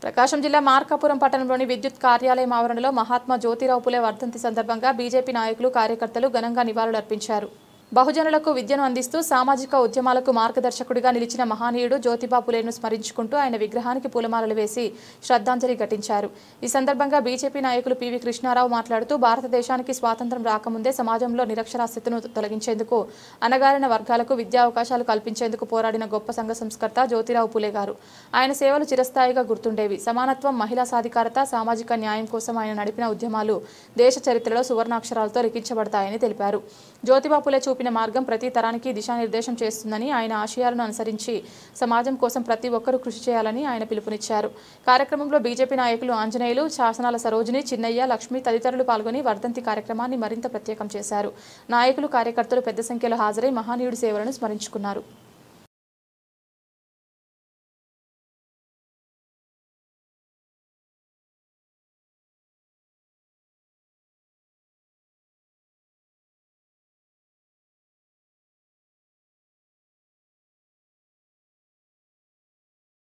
ప్రకాశం జిల్లా మార్కాపురం పట్టణంలోని విద్యుత్ కార్యాలయం ఆవరణలో మహాత్మా జ్యోతిరావు పులే వర్ధంతి సందర్భంగా బీజేపీ నాయకులు కార్యకర్తలు ఘనంగా నివాళులర్పించారు. బహుజనులకు విద్యను అందిస్తూ సామాజిక ఉద్యమాలకు మార్గదర్శకుడిగా నిలిచిన మహనీయుడు జ్యోతిబా పులేను స్మరించుకుంటూ ఆయన విగ్రహానికి పూలమాలలు వేసి శ్రద్ధాంజలి ఘటించారు. ఈ సందర్భంగా బీజేపీ నాయకులు పివి కృష్ణారావు మాట్లాడుతూ భారతదేశానికి స్వాతంత్ర్యం రాకముందే సమాజంలో నిరక్షరాస్యతను తొలగించేందుకు, అణగారిన వర్గాలకు విద్యా అవకాశాలు కల్పించేందుకు పోరాడిన గొప్ప సంఘ సంస్కర్త జ్యోతిరావు పులే గారు. ఆయన సేవలు చిరస్థాయిగా గుర్తుండేవి. సమానత్వం, మహిళా సాధికారత, సామాజిక న్యాయం కోసం ఆయన నడిపిన ఉద్యమాలు దేశ చరిత్రలో సువర్ణాక్షరాలతో లిఖించబడతాయని తెలిపారు. జ్యోతిబా పులే చూపిన మార్గం ప్రతి తరానికి దిశానిర్దేశం చేస్తుందని, ఆయన ఆశయాలను అనుసరించి సమాజం కోసం ప్రతి ఒక్కరూ కృషి చేయాలని ఆయన పిలుపునిచ్చారు. కార్యక్రమంలో బీజేపీ నాయకులు ఆంజనేయులు, శాసనాల సరోజిని, చిన్నయ్య, లక్ష్మి తదితరులు పాల్గొని వర్ధంతి కార్యక్రమాన్ని మరింత ప్రత్యేకం చేశారు. నాయకులు, కార్యకర్తలు పెద్ద సంఖ్యలో హాజరై మహనీయుడి సేవలను స్మరించుకున్నారు.